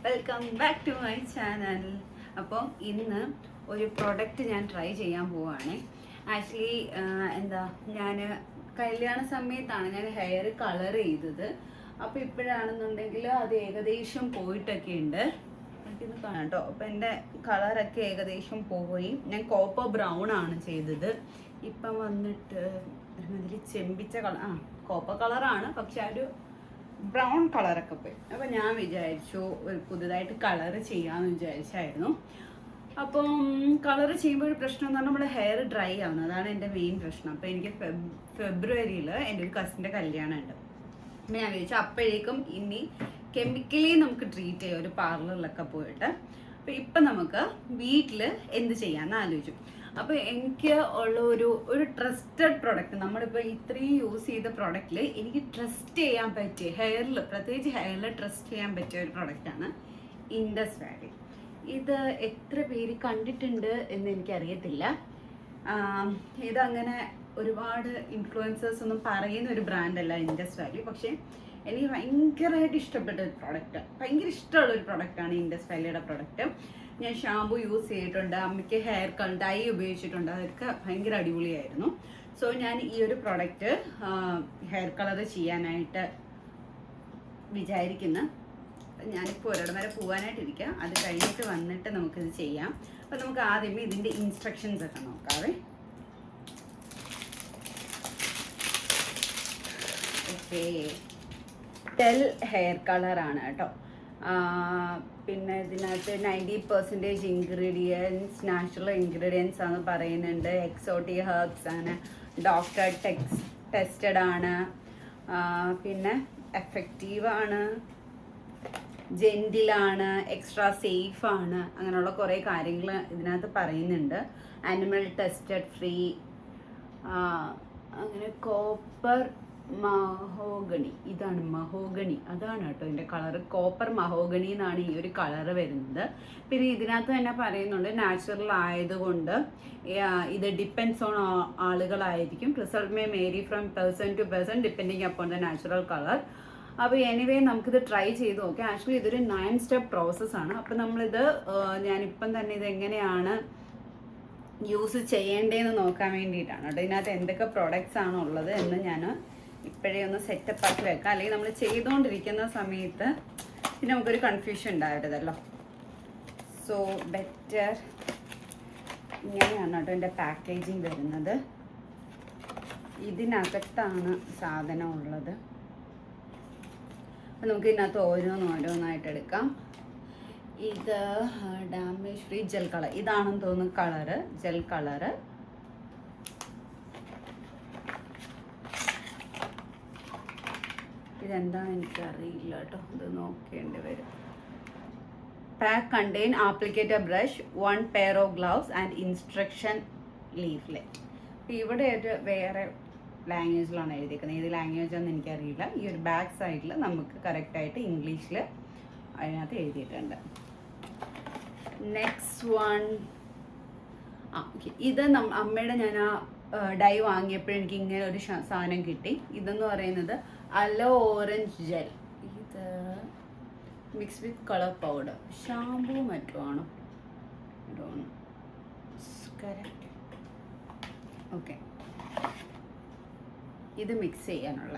Welcome back to my channel. അപ്പോൾ ഇന്ന് ഒരു പ്രൊഡക്റ്റ് ഞാൻ ട്രൈ ചെയ്യാൻ പോവുകയാണ്. ആക്ച്വലി ഞാൻ കല്യാണ സമയത്താണ് ഞാൻ ഹെയർ കളർ ചെയ്തത്. അപ്പോൾ ഇപ്പോഴാണെന്നുണ്ടെങ്കിൽ അത് ഏകദേശം പോയിട്ടൊക്കെ ഉണ്ട്. എനിക്കിന്ന് കാണാം കേട്ടോ. അപ്പോൾ എൻ്റെ കളറൊക്കെ ഏകദേശം പോയി. ഞാൻ കോപ്പർ ബ്രൗൺ ആണ് ചെയ്തത്. ഇപ്പം വന്നിട്ട് ഒരുമാതിരി ചെമ്പിച്ച കോപ്പർ കളറാണ്, പക്ഷെ ഒരു ബ്രൗൺ കളറൊക്കെ പോയി. അപ്പം ഞാൻ വിചാരിച്ചു ഒരു പുതുതായിട്ട് കളർ ചെയ്യാമെന്ന് വിചാരിച്ചായിരുന്നു. അപ്പം കളർ ചെയ്യുമ്പോൾ ഒരു പ്രശ്നം എന്ന് പറഞ്ഞാൽ നമ്മുടെ ഹെയർ ഡ്രൈ ആവുന്നത്, അതാണ് എൻ്റെ മെയിൻ പ്രശ്നം. അപ്പോൾ എനിക്ക് ഫെബ്രുവരിയിൽ എൻ്റെ ഒരു കസിൻ്റെ കല്യാണം ഉണ്ട്. അപ്പം ഞാൻ വിചാരിച്ചു അപ്പോഴേക്കും ഇനി കെമിക്കലി നമുക്ക് ട്രീറ്റ് ചെയ്യാം ഒരു പാർലറിലൊക്കെ പോയിട്ട്. അപ്പോൾ ഇപ്പം നമുക്ക് വീട്ടിൽ എന്ത് ചെയ്യാമെന്ന് ആലോചിച്ചു. അപ്പോൾ എനിക്ക് ഉള്ള ഒരു ട്രസ്റ്റഡ് പ്രൊഡക്റ്റ്, നമ്മളിപ്പോൾ ഇത്രയും യൂസ് ചെയ്ത പ്രൊഡക്റ്റിൽ എനിക്ക് ട്രസ്റ്റ് ചെയ്യാൻ പറ്റിയ ഹെയറിൽ, പ്രത്യേകിച്ച് ഹെയറിൽ ട്രസ്റ്റ് ചെയ്യാൻ പറ്റിയ ഒരു പ്രൊഡക്റ്റാണ് ഇൻഡസ് വാലി. ഇത് എത്ര പേര് കണ്ടിട്ടുണ്ട് എന്ന് എനിക്കറിയത്തില്ല. ഇതങ്ങനെ ഒരുപാട് ഇൻഫ്ലുവൻസേഴ്സ് ഒന്നും പറയുന്ന ഒരു ബ്രാൻഡല്ല ഇൻഡസ് വാലി. പക്ഷേ എനിക്ക് ഭയങ്കരമായിട്ട് ഇഷ്ടപ്പെട്ട ഒരു പ്രൊഡക്റ്റ്, ഭയങ്കര ഇഷ്ടമുള്ളൊരു പ്രൊഡക്റ്റാണ് ഇൻഡസ് വാലിയുടെ പ്രൊഡക്റ്റ്. ഞാൻ ഷാമ്പു യൂസ് ചെയ്തിട്ടുണ്ട്, അമ്മയ്ക്ക് ഹെയർ ഡൈ ഉപയോഗിച്ചിട്ടുണ്ട്, അതൊക്കെ ഭയങ്കര അടിപൊളിയായിരുന്നു. സോ ഞാൻ ഈ ഒരു പ്രൊഡക്റ്റ് ഹെയർ കളർ ചെയ്യാനായിട്ട് വിചാരിക്കുന്നു. ഞാനിപ്പോൾ ഒരിടം വരെ പോകാനായിട്ടിരിക്കുക, അത് കഴിഞ്ഞിട്ട് വന്നിട്ട് നമുക്കിത് ചെയ്യാം. അപ്പോൾ നമുക്ക് ആദ്യമേ ഇതിൻ്റെ ഇൻസ്ട്രക്ഷൻസ് ഒക്കെ നോക്കാവേ. ഓക്കെ, ടെൽ ഹെയർ കളറാണ് കേട്ടോ. പിന്നെ ഇതിനകത്ത് 90% ഇൻഗ്രീഡിയൻസ് നാച്ചുറൽ ഇൻഗ്രീഡിയൻസ് ആണ് പറയുന്നുണ്ട്. എക്സോട്ടിക് ഹെർബ്സ് ആണ്, ഡോക്ടർ ടെസ്റ്റഡ് ആണ്, പിന്നെ എഫക്റ്റീവ് ആണ്, ജെന്റിലാണ്, എക്സ്ട്രാ സേഫ് ആണ്, അങ്ങനെയുള്ള കുറേ കാര്യങ്ങൾ ഇതിനകത്ത് പറയുന്നുണ്ട്. ആനിമൽ ടെസ്റ്റഡ് ഫ്രീ, അങ്ങനെ കോപ്പർ മഹോഗണി, ഇതാണ് മഹോഗണി, അതാണ് കേട്ടോ ഇതിൻ്റെ കളറ്. കോപ്പർ മഹോഗണി എന്നാണ് ഈ ഒരു കളറ് വരുന്നത്. പിന്നെ ഇതിനകത്ത് തന്നെ പറയുന്നുണ്ട് നാച്ചുറൽ ആയതുകൊണ്ട് ഇത് ഡിപ്പെൻഡ്സ് ഓൺ ആളുകളായിരിക്കും. Result may vary from person to person depending upon the natural colour. അപ്പോൾ എനിവേ നമുക്കിത് ട്രൈ ചെയ്ത് നോക്കാം. ആക്ച്വലി ഇതൊരു 9 സ്റ്റെപ്പ് പ്രോസസ്സാണ്. അപ്പോൾ നമ്മളിത് ഞാനിപ്പം തന്നെ ഇത് എങ്ങനെയാണ് യൂസ് ചെയ്യേണ്ടതെന്ന് നോക്കാൻ വേണ്ടിയിട്ടാണ് കേട്ടോ. ഇതിനകത്ത് എന്തൊക്കെ പ്രൊഡക്ട്സ് ആണ് ഉള്ളത് എന്ന് ഞാൻ ഇപ്പോഴേ ഒന്ന് സെറ്റപ്പ് ആക്കി വെക്കാം. അല്ലെങ്കിൽ നമ്മൾ ചെയ്തുകൊണ്ടിരിക്കുന്ന സമയത്ത് പിന്നെ നമുക്കൊരു കൺഫ്യൂഷൻ ഉണ്ടാവരുതല്ലോ. സോ ബെറ്റർ ഇങ്ങനെയാണ് കേട്ടോ എൻ്റെ പാക്കേജിങ് വരുന്നത്. ഇതിനകത്താണ് സാധനം ഉള്ളത്. അപ്പം നമുക്ക് ഇതിനകത്ത് ഓരോന്നായിട്ട് എടുക്കാം. ഇത് ഡാമേജ് ഫ്രീ ജെൽ കളർ, ഇതാണെന്ന് തോന്നുന്നു കളറ്, ജെൽ കളറ്. ഇതെന്താണെന്ന് എനിക്കറിയില്ല കേട്ടോ, ഇത് നോക്കേണ്ടി വരും. Pack contain applicator brush, 1 pair of gloves and instruction leaflet. അപ്പോൾ ഇവിടെ ഒരു വേറെ ലാംഗ്വേജിലാണ് എഴുതിയിരിക്കുന്നത്. ഏത് ലാംഗ്വേജ് ആണെന്ന് എനിക്കറിയില്ല. ഈ ഒരു ബാക്ക് സൈഡിൽ നമുക്ക് കറക്റ്റായിട്ട് ഇംഗ്ലീഷിൽ അതിനകത്ത് എഴുതിയിട്ടുണ്ട്. നെക്സ്റ്റ് വൺ, ഓക്കെ, ഇത് അമ്മയുടെ ഞാൻ ആ ഡൈ വാങ്ങിയപ്പോൾ എനിക്ക് ഇങ്ങനെ ഒരു സാധനം കിട്ടി. ഇതെന്ന് പറയുന്നത് അലോ ഓറഞ്ച് ജെൽ. ഇത് mix with colour powder, shampoo മറ്റുമാണോ കറക്റ്റ്. ഓക്കെ, ഇത് മിക്സ് ചെയ്യാനുള്ള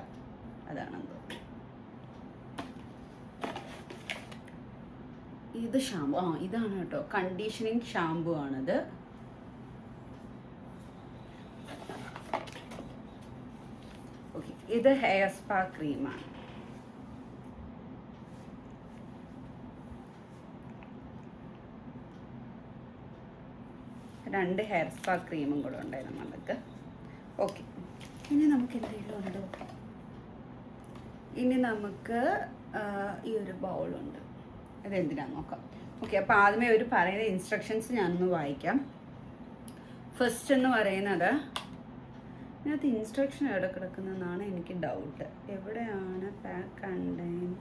അതാണെന്ന് തോന്നുന്നു. ഇത് ഷാമ്പു, ഇതാണ് കേട്ടോ, കണ്ടീഷനിങ് ഷാമ്പു ആണിത്. ഓക്കെ, ഇത് ഹെയർ സ്പാ ക്രീമാണ്. രണ്ട് ഹെയർ സ്പാ ക്രീമും കൂടെ ഉണ്ടായിരുന്നു നമ്മൾക്ക്. ഓക്കെ, ഇനി നമുക്ക് എന്തെങ്കിലും ഉണ്ടോ? ഇനി നമുക്ക് ഈ ഒരു ബൗളുണ്ട്, അതെന്തിനാന്ന് നോക്കാം. ഓക്കെ, അപ്പോൾ ആദ്യമേ ഒരു പറയുന്ന ഇൻസ്ട്രക്ഷൻസ് ഞാനൊന്ന് വായിക്കാം. ഫസ്റ്റ് എന്ന് പറയുന്നത്, ഇതിനകത്ത് ഇൻസ്ട്രക്ഷൻ എവിടെ കിടക്കുന്നതെന്നാണ് എനിക്ക് ഡൗട്ട്. എവിടെയാണ് pack contain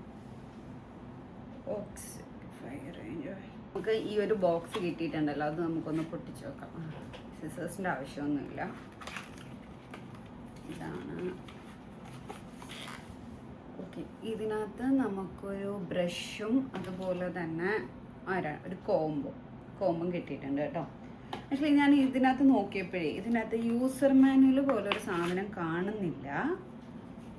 box fire range. നമുക്ക് ഈ ഒരു ബോക്സ് കിട്ടിയിട്ടുണ്ടല്ലോ, അത് നമുക്കൊന്ന് പൊട്ടിച്ച് നോക്കാം. സിസേഴ്സിൻ്റെ ആവശ്യമൊന്നുമില്ല. ഇതാണ്. ഓക്കെ, ഓക്കെ, ഇതിനകത്ത് നമുക്കൊരു ബ്രഷും അതുപോലെ തന്നെ ഒരു കോമ്പും കിട്ടിയിട്ടുണ്ട് കേട്ടോ. ആക്ച്വലി ഞാൻ ഇതിനകത്ത് നോക്കിയപ്പോഴേ ഇതിനകത്ത് യൂസർ മാനുവൽ പോലൊരു സാധനം കാണുന്നില്ല.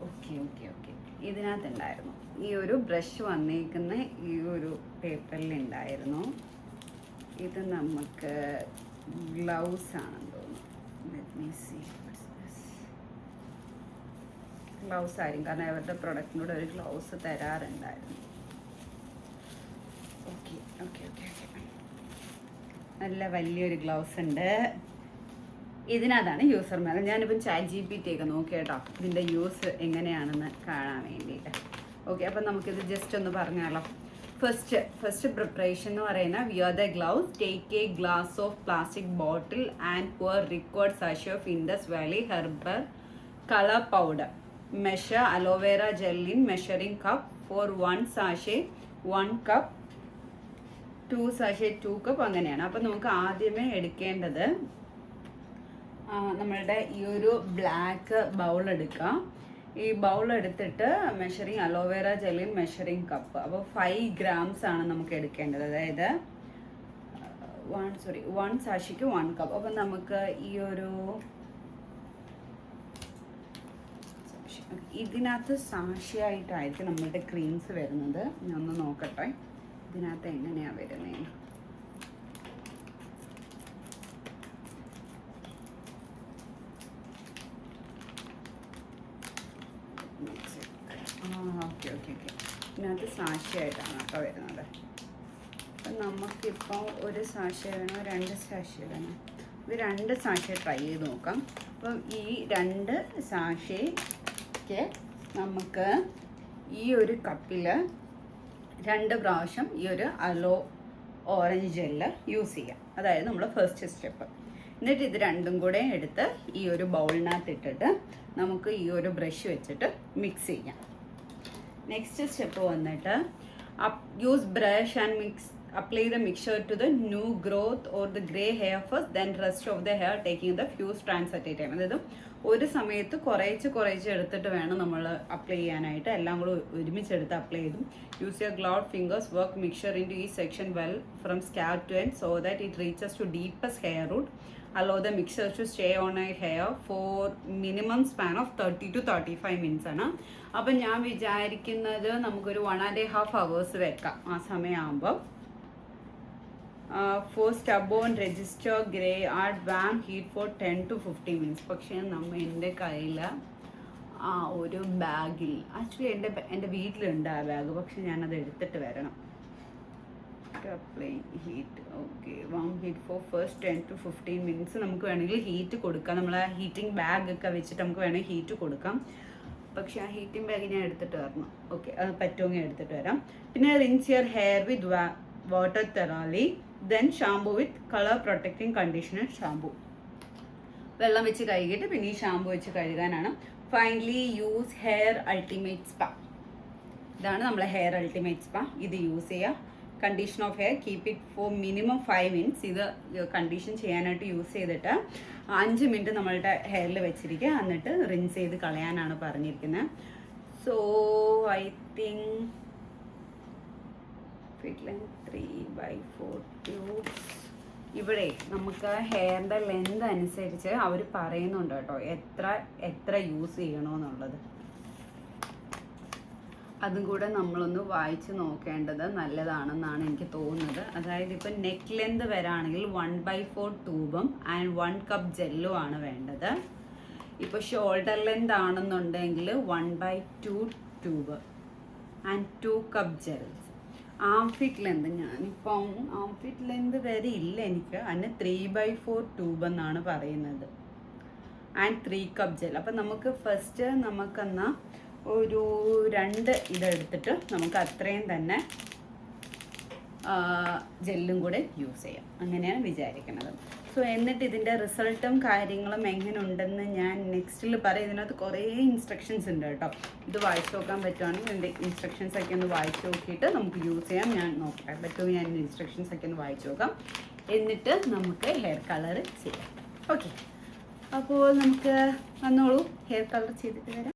ഓക്കെ ഓക്കെ ഓക്കെ, ഇതിനകത്തുണ്ടായിരുന്നു. ഈ ഒരു ബ്രഷ് വന്നേക്കുന്ന ഈ ഒരു പേപ്പറിൽ ഉണ്ടായിരുന്നു. ഇത് നമുക്ക് ഗ്ലൗസ് ആണെന്ന് തോന്നുന്നു. ഗ്ലൗസ് ആയിരിക്കും, കാരണം അവരുടെ പ്രൊഡക്റ്റിനോട് ഒരു ഗ്ലൗസ് തരാറുണ്ടായിരുന്നു. ഓക്കെ ഓക്കെ ഓക്കെ ഓക്കെ, നല്ല വലിയൊരു ഗ്ലൗസ് ഉണ്ട്. ഇതിനകത്താണ് യൂസർ മാനുവൽ. ഞാനിപ്പം ChatGPT ഒക്കെ നോക്കി കേട്ടോ, ഇതിൻ്റെ യൂസ് എങ്ങനെയാണെന്ന് കാണാൻ വേണ്ടിയിട്ട്. ഓക്കെ, അപ്പം നമുക്കിത് ജസ്റ്റ് ഒന്ന് പറഞ്ഞാലോ. ഫസ്റ്റ് പ്രിപ്പറേഷൻ എന്ന് പറയുന്ന wear the gloves, take a glass of plastic bottle and pour required sachet of Indus Valley Herbal color powder. Measure aloe vera gel in measuring cup. For 1 sachet 1 cup, 2 sachet 2 cup, അങ്ങനെയാണ്. അപ്പം നമുക്ക് ആദ്യമേ എടുക്കേണ്ടത് നമ്മളുടെ ഈ ഒരു black bowl എടുക്കാം. ഈ ബൗൾ എടുത്തിട്ട് മെഷറിങ് അലോവേറ ജെല്ലിൻ മെഷറിങ് കപ്പ്. അപ്പോൾ 5 grams ആണ് നമുക്ക് എടുക്കേണ്ടത്. അതായത് 1 സാഷിക്ക് 1 കപ്പ്. അപ്പം നമുക്ക് ഈ ഒരു ഇതിനകത്ത് സാക്ഷിയായിട്ടായിരിക്കും നമ്മളുടെ ക്രീംസ് വരുന്നത്. ഞാൻ ഒന്ന് നോക്കട്ടെ ഇതിനകത്ത് എങ്ങനെയാണ് വരുന്നത്. ഓക്കെ ഓക്കെ ഓക്കെ, ഇതിനകത്ത് സാക്ഷിയായിട്ടാണ് കേട്ടോ വരുന്നത്. അപ്പം നമുക്കിപ്പോൾ ഒരു സാക്ഷി വേണോ 2 സാക്ഷി വേണോ? ഇത് 2 സാക്ഷി ട്രൈ ചെയ്ത് നോക്കാം. അപ്പം ഈ 2 സാക്ഷയ്ക്ക് നമുക്ക് ഈ ഒരു കപ്പിൽ 2 പ്രാവശ്യം ഈ ഒരു അലോ ഓറഞ്ച് ജെല്ല് യൂസ് ചെയ്യാം. അതായത് നമ്മൾ ഫസ്റ്റ് സ്റ്റെപ്പ്. എന്നിട്ട് ഇത് രണ്ടും കൂടെ എടുത്ത് ഈ ഒരു ബൗളിനകത്ത് ഇട്ടിട്ട് നമുക്ക് ഈ ഒരു ബ്രഷ് വെച്ചിട്ട് മിക്സ് ചെയ്യാം. നെക്സ്റ്റ് സ്റ്റെപ്പ് വന്നിട്ട് use brush and apply the mixture to the new growth or the grey hair first, then rest of the hair taking the few strands at a time. അതായത് ഒരു സമയത്ത് കുറേച്ച് എടുത്തിട്ട് വേണം നമ്മൾ apply ചെയ്യാനായിട്ട്. എല്ലാം കൂടെ ഒരുമിച്ചെടുത്ത് അപ്ലൈ ചെയ്തും. Use your gloved fingers, work mixture into ഈ section well from scalp to end so that it reaches to deepest hair root. Allow the mixture to stay on a hair for minimum span of 30 to 35 minutes ആണ്. അപ്പം ഞാൻ വിചാരിക്കുന്നത് നമുക്കൊരു 1.5 hours വെക്കാം ആ സമയമാകുമ്പോൾ. For stubborn register grey, add warm heat for 10 to 15 minutes. പക്ഷേ എൻ്റെ കയ്യിൽ ആ ഒരു ബാഗിൽ, ആക്ച്വലി എൻ്റെ വീട്ടിലുണ്ട് ആ ബാഗ്, പക്ഷെ ഞാനത് എടുത്തിട്ട് വരണം. Apply heat. Okay, warm heat for first 10 to 15 minutes. നമുക്ക് വേണമെങ്കിൽ ഹീറ്റ് കൊടുക്കാം. നമ്മൾ ആ ഹീറ്റിംഗ് ബാഗ് ഒക്കെ വെച്ചിട്ട് നമുക്ക് വേണമെങ്കിൽ ഹീറ്റ് കൊടുക്കാം. പക്ഷേ ആ ഹീറ്റിംഗ് ബാഗ് ഞാൻ എടുത്തിട്ട് വരണം. ഓക്കെ, അത് പറ്റുമെങ്കിൽ എടുത്തിട്ട് വരാം. പിന്നെ rinse your hair with water thoroughly, then shampoo with colour protecting conditioner shampoo. വെള്ളം വെച്ച് കഴുകിയിട്ട് പിന്നെ ഈ ഷാമ്പൂ വെച്ച് കഴുകാനാണ്. Finally use hair ultimate spa. ഇതാണ് നമ്മളെ ഹെയർ അൾട്ടിമേറ്റ് സ്പാ. ഇത് യൂസ് ചെയ്യുക. Condition of hair, keep it for minimum 5 minutes. ഇത് കണ്ടീഷൻ ചെയ്യാനായിട്ട് യൂസ് ചെയ്തിട്ട് 5 minutes നമ്മളുടെ ഹെയറിൽ വെച്ചിരിക്കുക. എന്നിട്ട് റിൻസ് ചെയ്ത് കളയാനാണ് പറഞ്ഞിരിക്കുന്നത്. So I think fit length 3/4 tubes. ഇവിടെ നമുക്ക് ഹെയറിൻ്റെ ലെന്ത് അനുസരിച്ച് അവർ പറയുന്നുണ്ട് കേട്ടോ എത്ര യൂസ് ചെയ്യണമെന്നുള്ളത്. അതും കൂടെ നമ്മളൊന്ന് വായിച്ച് നോക്കേണ്ടത് നല്ലതാണെന്നാണ് എനിക്ക് തോന്നുന്നത്. അതായത് ഇപ്പം നെക്ക് ലെന്ത് വരാണെങ്കിൽ 1/4 ട്യൂബും ആൻഡ് 1 cup ജെല്ലും ആണ് വേണ്ടത്. ഇപ്പോൾ ഷോൾഡർ ലെന്ത് ആണെന്നുണ്ടെങ്കിൽ 1/2 tube and 2 cup gels. Armpit length, ഞാനിപ്പം ആംഫിറ്റ് ലെന്ത് വരെ ഇല്ല എനിക്ക്, അതിന് 3/4 ട്യൂബ് എന്നാണ് പറയുന്നത് ആൻഡ് 3 cup ജെൽ. അപ്പം നമുക്ക് ഫസ്റ്റ് നമുക്കെന്നാൽ ഒരു 2 ഇതെടുത്തിട്ട് നമുക്ക് അത്രയും തന്നെ ജെല്ലും കൂടെ യൂസ് ചെയ്യാം. അങ്ങനെയാണ് വിചാരിക്കുന്നത്. സോ എന്നിട്ട് ഇതിൻ്റെ റിസൾട്ടും കാര്യങ്ങളും എങ്ങനെ ഉണ്ടെന്ന് ഞാൻ നെക്സ്റ്റിൽ പറയും. ഇതിനകത്ത് കുറേ ഇൻസ്ട്രക്ഷൻസ് ഉണ്ട് കേട്ടോ. ഇത് വായിച്ചു നോക്കാൻ പറ്റുവാണെങ്കിൽ ഇതിൻ്റെ ഇൻസ്ട്രക്ഷൻസ് ഒക്കെ ഒന്ന് വായിച്ചു നോക്കിയിട്ട് നമുക്ക് യൂസ് ചെയ്യാം. ഞാൻ നോക്കട്ടെ പറ്റുമെങ്കിൽ ഞാൻ ഇൻസ്ട്രക്ഷൻസ് ഒക്കെ ഒന്ന് വായിച്ചു നോക്കാം. എന്നിട്ട് നമുക്ക് ഹെയർ കളർ ചെയ്യാം. ഓക്കെ, അപ്പോൾ നമുക്ക് വന്നോളൂ, ഹെയർ കളർ ചെയ്തിട്ട് വരാം.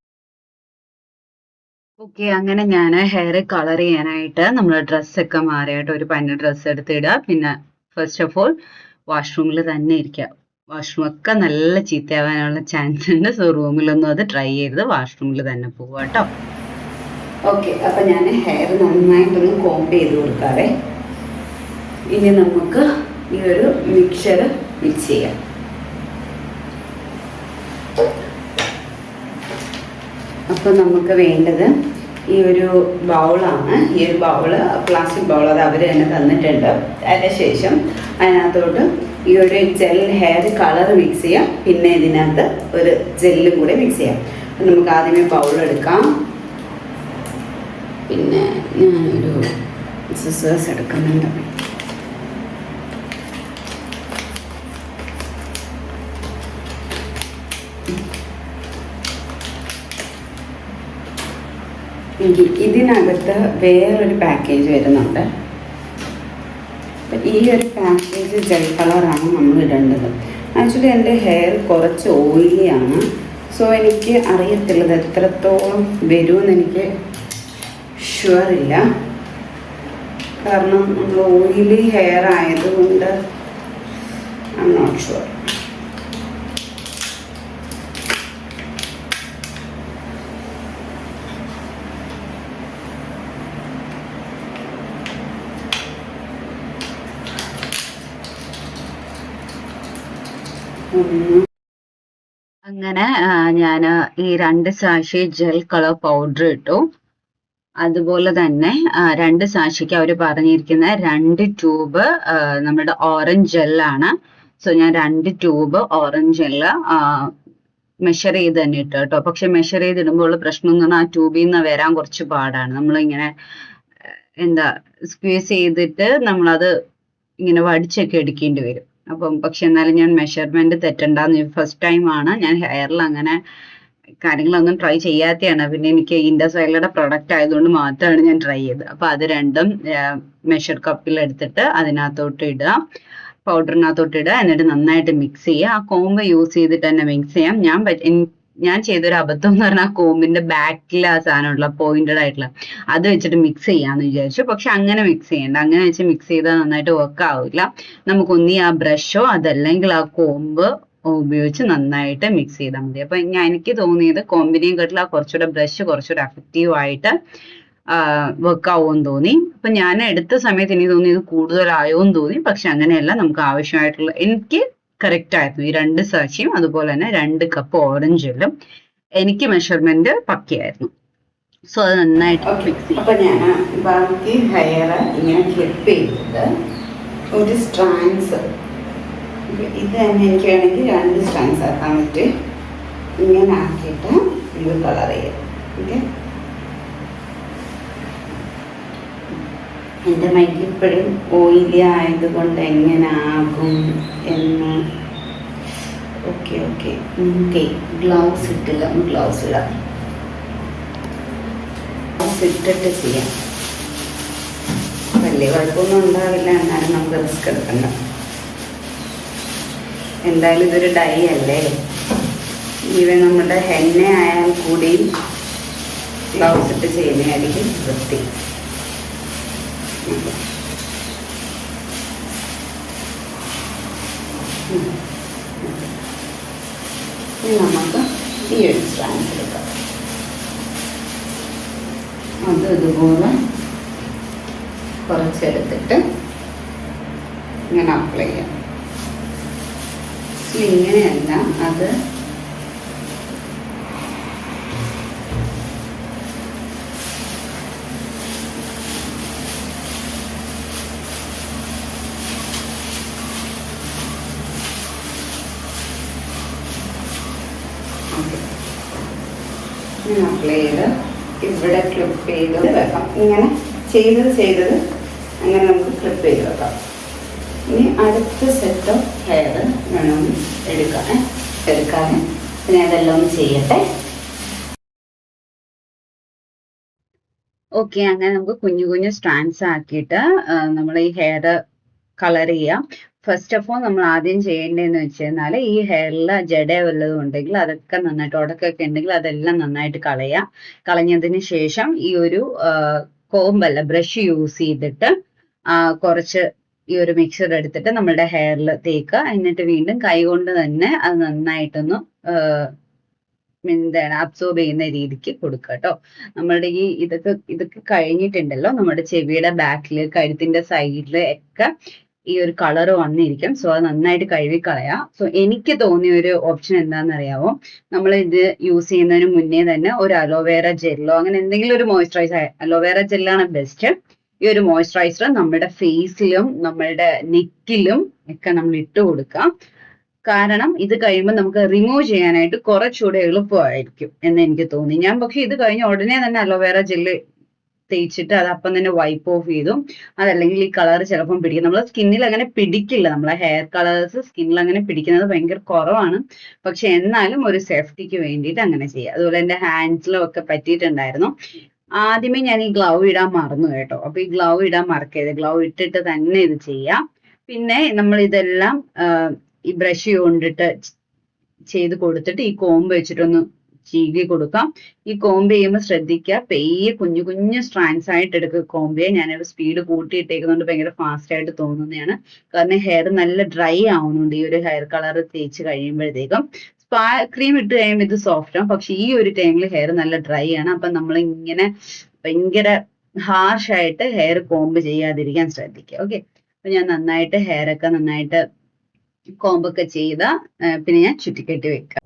ഓക്കെ, അങ്ങനെ ഞാൻ ഹെയർ കളർ ചെയ്യാനായിട്ട് നമ്മൾ ഡ്രസ്സൊക്കെ മാറിയായിട്ട് ഒരു പന്ന ഡ്രസ്സ് എടുത്തിടുക. പിന്നെ ഫസ്റ്റ് ഓഫ് ഓൾ വാഷ്റൂമിൽ തന്നെ ഇരിക്കുക. വാഷ്റൂം ഒക്കെ നല്ല ചീത്തയാവാനുള്ള ചാൻസ് ഉണ്ട്. സോ റൂമിലൊന്നും അത് ട്രൈ ചെയ്ത് വാഷ്റൂമിൽ തന്നെ പോവുക കേട്ടോ. ഓക്കെ, അപ്പം ഞാൻ ഹെയർ നന്നായിട്ടൊന്ന് കോംബ് ചെയ്ത് കൊടുക്കാതെ ഇനി നമുക്ക് ഈ ഒരു മിക്സർ മിക്സ് ചെയ്യാം. അപ്പം നമുക്ക് വേണ്ടത് ഈ ഒരു ബൗളാണ്. ഈ ഒരു ബൗള് പ്ലാസ്റ്റിക് ബൗൾ, അത് അവർ തന്നെ തന്നിട്ടുണ്ട്. അതിന് ശേഷം അതിനകത്തോട്ട് ഈ ഒരു ജെൽ ഹെയർ കളർ മിക്സ് ചെയ്യാം. പിന്നെ ഇതിനകത്ത് ഒരു ജെല്ലും കൂടെ മിക്സ് ചെയ്യാം. അപ്പം നമുക്ക് ആദ്യമേ ബൗൾ എടുക്കാം. പിന്നെ ഞാനൊരു സിസേഴ്സ് എടുക്കുന്നുണ്ട്. ഇതിനകത്ത് വേറൊരു പാക്കേജ് വരുന്നുണ്ട്. ഈ ഒരു പാക്കേജ് ജെൽ കളറാണ് നമ്മൾ ഇടേണ്ടത്. ആക്ച്വലി എൻ്റെ ഹെയർ കുറച്ച് ഓയിലിയാണ്. സോ എനിക്ക് അറിയത്തില്ല ഇത് എത്രത്തോളം വരുമെന്ന് എനിക്ക് ഷുവർ ഇല്ല. കാരണം നമ്മൾ ഓയിലി ഹെയർ ആയതുകൊണ്ട് ഐ എം നോട്ട് ഷുവർ. അങ്ങനെ ഞാൻ ഈ 2 സാഷി ജെൽ കളർ പൗഡർ ഇട്ടു. അതുപോലെ തന്നെ 2 സാഷിക്ക് അവർ പറഞ്ഞിരിക്കുന്ന 2 ട്യൂബ് നമ്മുടെ ഓറഞ്ച് ജെല്ലാണ്. സോ ഞാൻ 2 ട്യൂബ് ഓറഞ്ച് ജെല്ല് മെഷർ ചെയ്ത് തന്നെ ഇട്ടു കേട്ടോ. പക്ഷെ മെഷർ ചെയ്തിടുമ്പോൾ ഉള്ള പ്രശ്നം എന്ന് പറഞ്ഞാൽ ആ ട്യൂബിൽ നിന്ന് വരാൻ കുറച്ച് പാടാണ്. നമ്മളിങ്ങനെ എന്താ സ്ക്വീസ് ചെയ്തിട്ട് നമ്മളത് ഇങ്ങനെ വടിച്ചൊക്കെ എടുക്കേണ്ടി വരും. അപ്പം പക്ഷെ എന്നാലും ഞാൻ മെഷർമെന്റ് തെറ്റണ്ടെന്ന്, ഫസ്റ്റ് ടൈമാണ് ഞാൻ ഹെയറിൽ അങ്ങനെ കാര്യങ്ങളൊന്നും ട്രൈ ചെയ്യാത്തതാണ്. പിന്നെ എനിക്ക് ഇൻഡസ് വൈലയുടെ പ്രൊഡക്റ്റ് ആയതുകൊണ്ട് മാത്രമാണ് ഞാൻ ട്രൈ ചെയ്തത്. അപ്പൊ അത് രണ്ടും മെഷർ കപ്പിൽ എടുത്തിട്ട് അതിനകത്തോട്ട് ഇടുക, പൗഡറിനകത്തോട്ട് ഇടുക. എന്നിട്ട് നന്നായിട്ട് മിക്സ് ചെയ്യുക. ആ കോമ്പ് യൂസ് ചെയ്തിട്ട് തന്നെ മിക്സ് ചെയ്യാം. ഞാൻ ചെയ്തൊരു അബദ്ധം എന്ന് പറഞ്ഞാൽ ആ കോമ്പിന്റെ ബാക്കിൽ ആ സാധനമുള്ള പോയിന്റഡ് ആയിട്ടുള്ള അത് വെച്ചിട്ട് മിക്സ് ചെയ്യാന്ന് വിചാരിച്ചു. പക്ഷെ അങ്ങനെ മിക്സ് ചെയ്യണ്ട. അങ്ങനെ വെച്ച് മിക്സ് ചെയ്താൽ നന്നായിട്ട് വർക്ക് ആവില്ല. നമുക്കൊന്നി ആ ബ്രഷോ അതല്ലെങ്കിൽ ആ കോമ്പ് ഉപയോഗിച്ച് നന്നായിട്ട് മിക്സ് ചെയ്താൽ മതി. അപ്പൊ എനിക്ക് തോന്നിയത് കോമ്പിനെയും കാട്ടിൽ കുറച്ചുകൂടെ ബ്രഷ് കുറച്ചുകൂടെ എഫക്റ്റീവ് ആയിട്ട് വർക്ക് ആവുമെന്ന് തോന്നി. അപ്പൊ ഞാൻ എടുത്ത സമയത്ത് എനിക്ക് തോന്നി ഇത് കൂടുതലായോന്ന് തോന്നി. പക്ഷെ അങ്ങനെയല്ല, നമുക്ക് ആവശ്യമായിട്ടുള്ള, എനിക്ക് കറക്റ്റ് ആയിരുന്നു. ഈ 2 സാക്ഷിയും അതുപോലെ തന്നെ 2 കപ്പ് ഓറഞ്ച് ജെല്ലും എനിക്ക് മെഷർമെന്റ് പക്കയായിരുന്നു. സോ അത് നന്നായിട്ട് മിക്സ് ചെയ്യും. അപ്പൊ ഞാൻ ബാക്കി ഹെയർ ഇങ്ങനെ ക്ലിപ്പ് ചെയ്തിട്ട് ഒരു സ്ട്രാൻസ്, ഇത് തന്നെ എനിക്ക് വേണമെങ്കിൽ 2 സ്ട്രാൻസ് ആക്കാൻ പറ്റും. ഇങ്ങനെ ആക്കിയിട്ട് ഇത് കളർ ചെയ്യാം. ഓക്കെ, എൻ്റെ മൈക്ക് ഇപ്പോഴും ഓയിലി ആയതുകൊണ്ട് എങ്ങനെ ആകും എന്ന്. ഓക്കെ ഓക്കെ, നമുക്ക് ഗ്ലൗസ് ഇട്ടില്ല, ഗ്ലൗസ് ഇടാം. ഗ്ലൗസ് ഇട്ടിട്ട് ചെയ്യാം. വലിയ കുഴപ്പമൊന്നും ഉണ്ടാവില്ല, എന്നാലും നമുക്ക് റിസ്ക് എടുക്കണ്ട. എന്തായാലും ഇതൊരു ഡൈ അല്ലേ. ഈവൻ നമ്മുടെ ഹെന്ന ആയാൽ കൂടി ഗ്ലൗസ് ഇട്ട് ചെയ്യുന്നതായിരിക്കും വൃത്തി. ഇനി നമുക്ക് ഈ ഒരു സ്ട്രാൻഡ് എടുക്കാം. അത് ഇതുപോലെ കുറച്ചെടുത്തിട്ട് ഇങ്ങനെ അപ്ലൈ ചെയ്യാം. ഇങ്ങനെയല്ല, അത് ഇങ്ങനെ അപ്ലൈ ചെയ്ത് ഇവിടെ ക്ലിപ്പ് ചെയ്ത് വെക്കാം. ഇങ്ങനെ ചെയ്തത് അങ്ങനെ നമുക്ക് ക്ലിപ്പ് ചെയ്ത് വെക്കാം. ഇനി അടുത്ത സെറ്റ് ഓഫ് ഹെയർ വേണം എടുക്കാൻ. പിന്നെ അതെല്ലാം ഒന്ന് ചെയ്യട്ടെ. ഓക്കെ, അങ്ങനെ നമുക്ക് കുഞ്ഞു കുഞ്ഞു സ്ട്രാൻഡ്സ് ആക്കിയിട്ട് നമ്മൾ ഈ ഹെയർ കളർ ചെയ്യാം. ഫസ്റ്റ് ഓഫ് ഓൾ നമ്മൾ ആദ്യം ചെയ്യേണ്ടതെന്ന് വെച്ചാൽ ഈ ഹെയറിൽ ജട വല്ലതും ഉണ്ടെങ്കിൽ അതൊക്കെ നന്നായിട്ട് ഉടക്കൊക്കെ ഉണ്ടെങ്കിൽ അതെല്ലാം നന്നായിട്ട് കളഞ്ഞതിന് ശേഷം ഈ ഒരു കോമ്പല്ല ബ്രഷ് യൂസ് ചെയ്തിട്ട് കുറച്ച് ഈ ഒരു മിക്സർ എടുത്തിട്ട് നമ്മളുടെ ഹെയറിൽ തേക്കുക. എന്നിട്ട് വീണ്ടും കൈ കൊണ്ട് തന്നെ അത് നന്നായിട്ടൊന്ന് എന്താണ് അബ്സോർബ് ചെയ്യുന്ന രീതിക്ക് കൊടുക്കുക കേട്ടോ. നമ്മളുടെ ഈ ഇതൊക്കെ കഴിഞ്ഞിട്ടുണ്ടല്ലോ, നമ്മുടെ ചെവിയുടെ ബാക്കിൽ കഴുത്തിന്റെ സൈഡിൽ ഒക്കെ ഈ ഒരു കളർ വന്നിരിക്കും. സോ അത് നന്നായിട്ട് കഴുകിക്കളയാം. സോ എനിക്ക് തോന്നിയ ഒരു ഓപ്ഷൻ എന്താണെന്ന് അറിയാമോ, നമ്മൾ ഇത് യൂസ് ചെയ്യുന്നതിന് മുന്നേ തന്നെ ഒരു അലോവേറ ജെല്ലോ അങ്ങനെ എന്തെങ്കിലും ഒരു മോയ്സ്ചറൈസർ, അലോവേറ ജെല്ലാണ് ബെസ്റ്റ്. ഈ ഒരു മോയ്സ്ചറൈസർ നമ്മുടെ ഫേസിലും നമ്മളുടെ നെക്കിലും ഒക്കെ നമ്മൾ ഇട്ട് കൊടുക്കാം. കാരണം ഇത് കഴിയുമ്പോൾ നമുക്ക് റിമൂവ് ചെയ്യാനായിട്ട് കുറച്ചുകൂടെ എളുപ്പമായിരിക്കും എന്ന് എനിക്ക് തോന്നി. ഞാൻ പക്ഷെ ഇത് കഴിഞ്ഞ ഉടനെ തന്നെ അലോവേറ ജെല്ല് തേച്ചിട്ട് അത് അപ്പം തന്നെ വൈപ്പ് ഓഫ് ചെയ്തു. അതല്ലെങ്കിൽ ഈ കളർ ചിലപ്പം പിടിക്കും. നമ്മളെ സ്കിന്നിൽ അങ്ങനെ പിടിക്കില്ല, നമ്മളെ ഹെയർ കളേഴ്സ് സ്കിന്നിൽ അങ്ങനെ പിടിക്കുന്നത് ഭയങ്കര കുറവാണ്. പക്ഷെ എന്നാലും ഒരു സേഫ്റ്റിക്ക് വേണ്ടിയിട്ട് അങ്ങനെ ചെയ്യാം. അതുപോലെ എൻ്റെ ഹാൻഡ്സിലും ഒക്കെ പറ്റിയിട്ടുണ്ടായിരുന്നു. ആദ്യമേ ഞാൻ ഈ ഗ്ലൗ ഇടാൻ മറന്നു കേട്ടോ. അപ്പൊ ഈ ഗ്ലൗ ഇടാൻ മറക്കരുത്, ഗ്ലൗ ഇട്ടിട്ട് തന്നെ ഇത് ചെയ്യാം. പിന്നെ നമ്മൾ ഇതെല്ലാം ഈ ബ്രഷ് കൊണ്ടിട്ട് ചെയ്ത് കൊടുത്തിട്ട് ഈ കോമ്പ് വെച്ചിട്ടൊന്ന് ചീകി കൊടുക്കാം. ഈ കോമ്പ് ചെയ്യുമ്പോൾ ശ്രദ്ധിക്കുക, പെയ്യെ കുഞ്ഞു കുഞ്ഞു സ്ട്രാൻഡ്സ് ആയിട്ട് എടുക്കുക കോമ്പയെ. ഞാനൊരു സ്പീഡ് കൂട്ടിയിട്ടേക്കുന്നതുകൊണ്ട് ഭയങ്കര ഫാസ്റ്റ് ആയിട്ട് തോന്നുന്നതാണ്. കാരണം ഹെയർ നല്ല ഡ്രൈ ആവുന്നുണ്ട് ഈ ഒരു ഹെയർ കളർ തേച്ച് കഴിയുമ്പോഴത്തേക്കും. സ്പാ ക്രീം ഇട്ട് കഴിയുമ്പോൾ ഇത് സോഫ്റ്റ് ആവും, പക്ഷെ ഈ ഒരു ടൈമിൽ ഹെയർ നല്ല ഡ്രൈ ആണ്. അപ്പൊ നമ്മൾ ഇങ്ങനെ ഭയങ്കര ഹാർഷ് ആയിട്ട് ഹെയർ കോമ്പ് ചെയ്യാതിരിക്കാൻ ശ്രദ്ധിക്കുക. ഓക്കെ, അപ്പൊ ഞാൻ നന്നായിട്ട് ഹെയർ ഒക്കെ നന്നായിട്ട് കോമ്പൊക്കെ ചെയ്ത പിന്നെ ഞാൻ ചുറ്റിക്കെട്ടി വെക്കാം.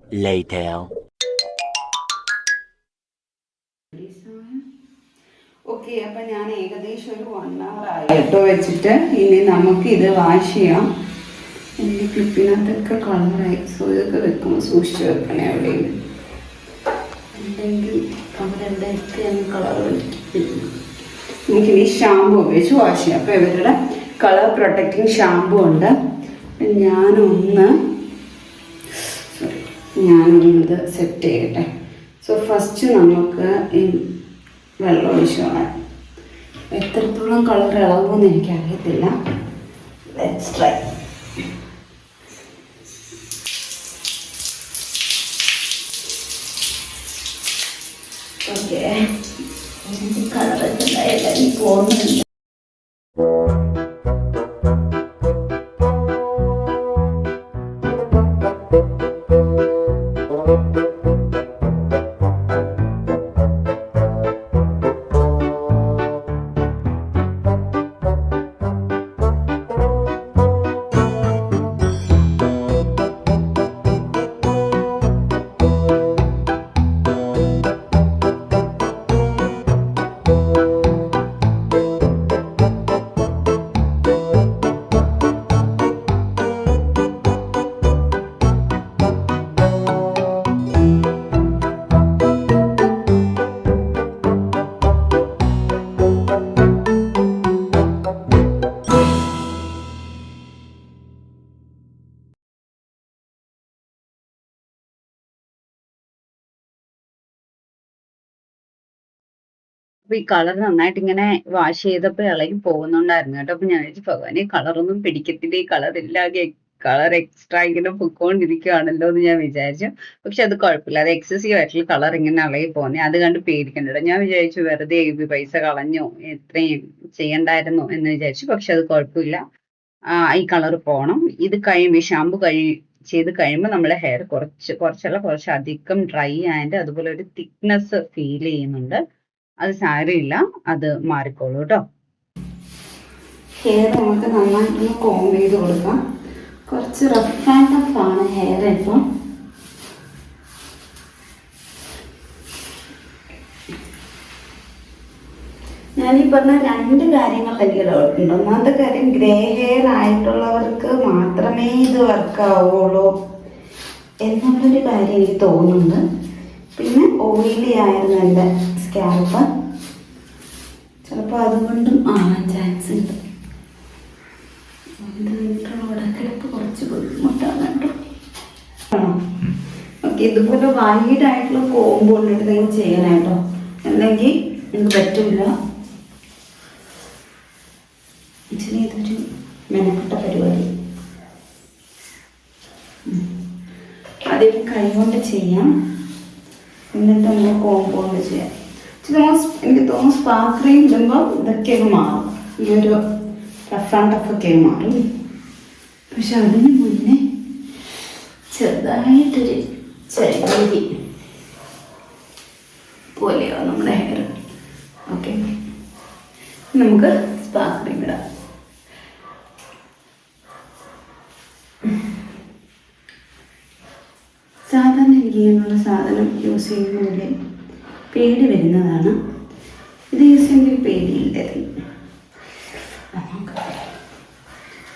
ഓക്കെ, അപ്പൊ ഞാൻ ഏകദേശം ഒരു 1 hour ആയി കേട്ടോ വെച്ചിട്ട്. ഇനി നമുക്ക് ഇത് വാഷ് ചെയ്യാം. എൻ്റെ ക്ലിപ്പിനകത്തൊക്കെ കളറായി. സോ ഇതൊക്കെ വെക്കുമ്പോൾ സൂക്ഷിച്ച് വെക്കണേ എവിടെയും, അല്ലെങ്കിൽ അവരെവിടെയൊക്കെ കളർ വലിക്കും. നമുക്കിനി ഷാമ്പു ഉപയോഗിച്ച് വാഷ് ചെയ്യാം. അപ്പോൾ ഇവരുടെ കളർ പ്രൊട്ടക്റ്റിംഗ് ഷാമ്പു ഉണ്ട്. ഞാനൊന്ന് ഇത് സെറ്റ് ചെയ്യട്ടെ. സോ ഫസ്റ്റ് നമുക്ക് ഈ വെള്ളം ഒഴിച്ച് കളയാം. എത്രത്തോളം കളർ ഇളകുമെന്ന് എനിക്കറിയത്തില്ല. Let's try. ഓക്കെ, കളറൊക്കെ എല്ലാവരും പോകുന്നുണ്ട്. അപ്പൊ ഈ കളർ നന്നായിട്ട് ഇങ്ങനെ വാഷ് ചെയ്തപ്പോൾ ഇളകി പോകുന്നുണ്ടായിരുന്നു കേട്ടോ. അപ്പൊ ഞാൻ വിചാരിച്ചു ഭഗവാനെ കളറൊന്നും പിടിക്കത്തില്ല, ഈ കളർ ഇല്ലാതെ കളർ എക്സ്ട്രാ ഇങ്ങനെ പൊക്കോണ്ടിരിക്കുകയാണല്ലോ എന്ന് ഞാൻ വിചാരിച്ചു. പക്ഷെ അത് കുഴപ്പമില്ല, അത് എക്സസീവ് ആയിട്ടുള്ള കളർ ഇങ്ങനെ ഇളകി പോകുന്നേ, അത് കണ്ട് പേടിക്കണ്ടോ. ഞാൻ വിചാരിച്ചു വെറുതെ പൈസ കളഞ്ഞോ, എത്രയും ചെയ്യണ്ടായിരുന്നു എന്ന് വിചാരിച്ചു. പക്ഷെ അത് കുഴപ്പമില്ല, ഈ കളർ പോണം. ഇത് കഴിയുമ്പോൾ ഈ ഷാമ്പു ചെയ്ത് കഴിയുമ്പോൾ നമ്മുടെ ഹെയർ കുറച്ചധികം ഡ്രൈ ആൻഡ് അതുപോലെ ഒരു തിക്നെസ് ഫീൽ ചെയ്യുന്നുണ്ട്. അത് സാരമില്ല, അത് മാറിക്കോളൂ കേട്ടോ. ഹെയർ നമുക്ക് നന്നായിട്ടൊന്ന് കോംബ് ചെയ്ത് കൊടുക്കാം. കുറച്ച് റഫ് ആൻഡ് ടഫ് ആണ് ഹെയർ ഇപ്പം. ഞാനീ പറഞ്ഞ 2 കാര്യങ്ങൾ എനിക്ക് ഡൗട്ടുണ്ട്. ഒന്നാമത്തെ കാര്യം, ഗ്രേ ഹെയർ ആയിട്ടുള്ളവർക്ക് മാത്രമേ ഇത് വർക്ക് ആവുള്ളൂ എന്നുള്ളൊരു കാര്യം എനിക്ക് തോന്നുന്നുണ്ട്. പിന്നെ ഓയിലി ആയിരുന്നു എൻ്റെ സ്കാൽപ്പ്, ചിലപ്പോൾ അതുകൊണ്ടും ആവാൻ ചാൻസ് ഉണ്ട്. കിടപ്പ് കുറച്ച് ബുദ്ധിമുട്ടാണ് കേട്ടോ. ഓക്കെ, ഇതുപോലെ വൈഡായിട്ടുള്ള കോമ്പ് കൊണ്ടിട്ട് നിങ്ങൾ ചെയ്യണം കേട്ടോ, അല്ലെങ്കിൽ എനിക്ക് പറ്റില്ല. ഇച്ചിരി ഇതൊരു മെനക്കെട്ട പരിപാടി. കൈകൊണ്ട് ചെയ്യാം, എന്നിട്ട് നമ്മൾ കോമ്പൗണ്ട് ചെയ്യാം. എനിക്ക് തോന്നുന്നു സ്പാർക്ലിംഗ് ഇടുമ്പോൾ ഇതൊക്കെ മാറും, ഈ ഒരു റഫ് ആൻഡ് ടഫൊക്കെ മാറും. പക്ഷെ അതിന് മുന്നേ ചെറുതായിട്ടൊരു ചെറുതി പോലെയോ നമ്മുടെ ഹെയർ. ഓക്കെ, നമുക്ക് സ്പാർക്ലിംഗ് ഇടാം. സാധാരണ എനിക്ക് ഇങ്ങനെയുള്ള സാധനം യൂസ് ചെയ്യുന്നതിൽ പേടി വരുന്നതാണ്. ഇത് യൂസ് ചെയ്യുമ്പോൾ പേടിയില്ല.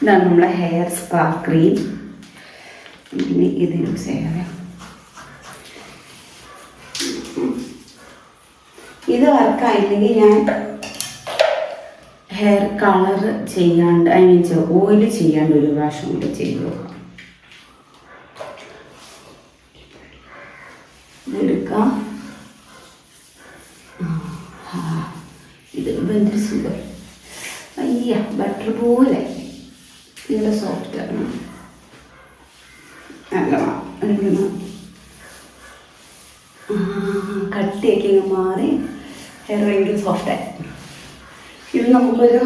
ഇതാണ് നമ്മളെ ഹെയർ സ്പാ ക്രീം. ഇനി ഇത് യൂസ് ചെയ്യാതെ ഇത് വർക്കായില്ലെങ്കിൽ ഞാൻ ഹെയർ കളർ ചെയ്യാണ്ട്, ഐ മീൻ ഓയിൽ ചെയ്യാണ്ട് ഒരു പ്രാവശ്യം കൂടി ചെയ്തു നോക്കാം. ഇതെടുക്കാം. ഇത് ഭയങ്കര സുഖം. അയ്യ, ബട്ടർ പോലെ ഇതിൻ്റെ സോഫ്റ്റാണ്. നല്ല കട്ടിയൊക്കെ ഇങ്ങ് മാറി ഹെയർ ഭയങ്കര സോഫ്റ്റായി. ഇത് നമുക്കൊരു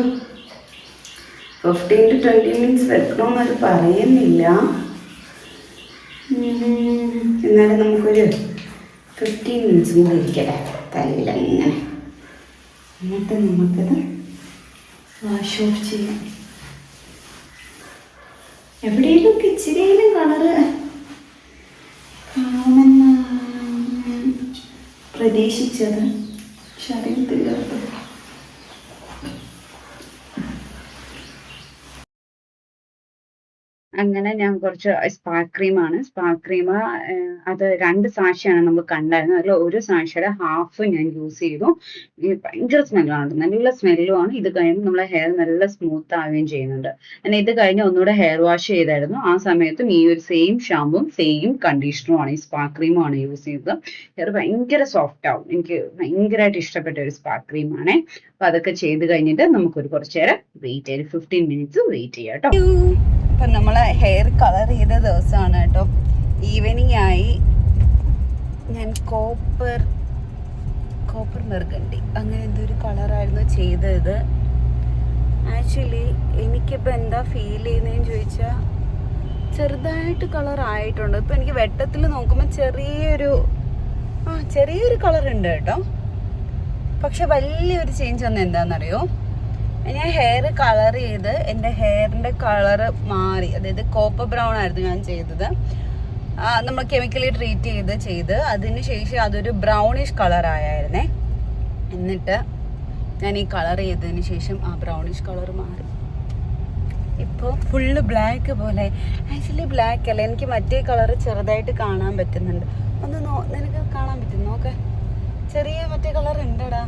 15 to 20 മിനിറ്റ്സ് വെക്കണമെന്നത് പറയുന്നില്ല, എന്നാലും നമുക്കൊരു 15 മിനിറ്റ്സ് കൂടി ഇരിക്കട്ടെ തലയിൽ അങ്ങനെ. എന്നിട്ട് നമുക്കത് വാഷ് ഓഫ് ചെയ്യാം. എവിടെയെങ്കിലുമൊക്കെ ഇച്ചിരിയിലും കളറ് കാണുമെന്ന് പ്രതീക്ഷിച്ചത്, പക്ഷെ അറിയത്തില്ല. അങ്ങനെ ഞാൻ കുറച്ച് സ്പാർക്ക് ക്രീമാണ്. സ്പാർക്ക് ക്രീം അത് 2 സാഷയാണ് നമ്മൾ കണ്ടായിരുന്നു. അതിൽ ഒരു സാഷയുടെ ഹാഫ് ഞാൻ യൂസ് ചെയ്തു. ഭയങ്കര സ്മെല്ലാണ്, നല്ല സ്മെല്ലുമാണ്. ഇത് കഴിയുമ്പോൾ നമ്മളെ ഹെയർ നല്ല സ്മൂത്ത് ആവുകയും ചെയ്യുന്നുണ്ട്. ഞാൻ ഇത് കഴിഞ്ഞ് ഒന്നുകൂടെ ഹെയർ വാഷ് ചെയ്തായിരുന്നു. ആ സമയത്തും ഈ ഒരു സെയിം ഷാമ്പും സെയിം കണ്ടീഷണറുമാണ്, ഈ സ്പാർക്ക് ക്രീമാണ് യൂസ് ചെയ്തത്. ഹെയർ ഭയങ്കര സോഫ്റ്റ് ആവും. എനിക്ക് ഭയങ്കരമായിട്ട് ഇഷ്ടപ്പെട്ട ഒരു സ്പാർക്ക് ക്രീമാണ്. അപ്പോൾ അതൊക്കെ ചെയ്ത് കഴിഞ്ഞിട്ട് നമുക്കൊരു കുറച്ച് നേരം വെയിറ്റ് ചെയ്ത് 15 മിനിറ്റ്സ് വെയിറ്റ് ചെയ്യാം കേട്ടോ. ഇപ്പം നമ്മൾ ഹെയർ കളർ ചെയ്ത ദിവസമാണ് കേട്ടോ. ഈവനിങ് ആയി. ഞാൻ കോപ്പർ മെർഗണ്ടി അങ്ങനെ എന്തൊരു കളറായിരുന്നു ചെയ്തത്. ആക്ച്വലി എനിക്കിപ്പോൾ എന്താ ഫീൽ ചെയ്യുന്നതെന്ന് ചോദിച്ചാൽ ചെറുതായിട്ട് കളർ ആയിട്ടുണ്ട്. ഇപ്പം എനിക്ക് വെട്ടത്തിൽ നോക്കുമ്പോൾ ചെറിയൊരു കളർ ഉണ്ട് കേട്ടോ. പക്ഷെ വലിയൊരു ചേഞ്ച് വന്നത് എന്താണെന്നറിയോ? ഞാൻ ഹെയർ കളർ ചെയ്ത് എൻ്റെ ഹെയറിൻ്റെ കളറ് മാറി. അതായത് കോപ്പർ ബ്രൗൺ ആയിരുന്നു ഞാൻ ചെയ്തത്. നമ്മൾ കെമിക്കലി ട്രീറ്റ് ചെയ്ത് അതിന് ശേഷം അതൊരു ബ്രൗണിഷ് കളറായിരുന്നേ. എന്നിട്ട് ഞാൻ ഈ കളർ ചെയ്തതിന് ശേഷം ആ ബ്രൗണിഷ് കളർ മാറി. ഇപ്പോൾ ഫുള്ള് ബ്ലാക്ക് പോലെ. ആക്ച്വലി ബ്ലാക്ക് അല്ല, എനിക്ക് മറ്റേ കളർ ചെറുതായിട്ട് കാണാൻ പറ്റുന്നുണ്ട്. ഒന്ന് നിനക്ക് കാണാൻ പറ്റും? നോക്കെ, ചെറിയ മറ്റേ കളർ ഉണ്ടടാ.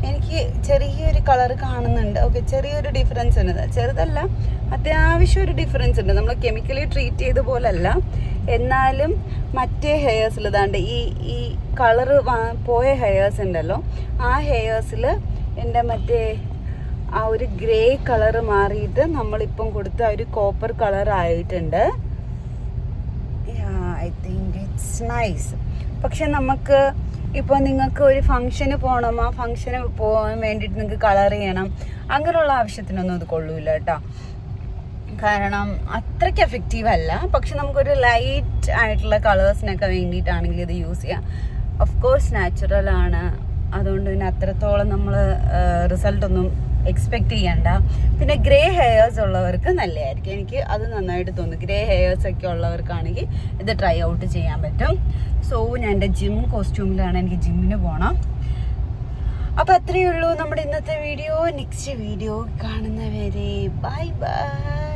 എനിക്ക് ചെറിയൊരു കളർ കാണുന്നുണ്ട്. ഓക്കെ, ചെറിയൊരു ഡിഫറൻസ് ഉണ്ട്. ചെറുതല്ല, അത്യാവശ്യം ഒരു ഡിഫറൻസ് ഉണ്ട്. നമ്മൾ കെമിക്കലി ട്രീറ്റ് ചെയ്ത പോലല്ല. എന്നാലും മറ്റേ ഹെയർസിൽ ഇതാണ്ട് ഈ കളറ് പോയ ഹെയർസ് ഉണ്ടല്ലോ, ആ ഹെയർസിൽ എൻ്റെ മറ്റേ ആ ഒരു ഗ്രേ കളറ് മാറിയിട്ട് നമ്മളിപ്പം കൊടുത്ത ഒരു കോപ്പർ കളർ ആയിട്ടുണ്ട്. I think it's nice. പക്ഷെ നമുക്ക് ഇപ്പോൾ നിങ്ങൾക്ക് ഒരു ഫംഗ്ഷന് പോകണം, ആ ഫംഗ്ഷന് പോകാൻ വേണ്ടിയിട്ട് നിങ്ങൾക്ക് കളർ ചെയ്യണം, അങ്ങനെയുള്ള ആവശ്യത്തിനൊന്നും ഇത് കൊള്ളൂല കേട്ടോ. കാരണം അത്രയ്ക്ക് എഫക്റ്റീവ് അല്ല. പക്ഷെ നമുക്കൊരു ലൈറ്റ് ആയിട്ടുള്ള കളേഴ്സിനൊക്കെ വേണ്ടിയിട്ടാണെങ്കിൽ ഇത് യൂസ് ചെയ്യാം. ഓഫ് കോഴ്സ് നാച്ചുറൽ ആണ്, അതുകൊണ്ട് പിന്നെ അത്രത്തോളം നമ്മൾ റിസൾട്ടൊന്നും എക്സ്പെക്റ്റ് ചെയ്യണ്ട. പിന്നെ ഗ്രേ ഹെയർസ് ഉള്ളവർക്ക് നല്ലതായിരിക്കും. എനിക്ക് അത് നന്നായിട്ട് തോന്നുന്നു. ഗ്രേ ഹെയർസ് ഒക്കെ ഉള്ളവർക്കാണെങ്കിൽ ഇത് ട്രൈ ഔട്ട് ചെയ്യാൻ പറ്റും. സോ ഞാൻ എൻ്റെ ജിം കോസ്റ്റ്യൂമിലാണ്, എനിക്ക് ജിമ്മിന് പോകണം. അപ്പോൾ അത്രയേ ഉള്ളൂ നമ്മുടെ ഇന്നത്തെ വീഡിയോ. നെക്സ്റ്റ് വീഡിയോ കാണുന്നവരെ ബൈ ബൈ.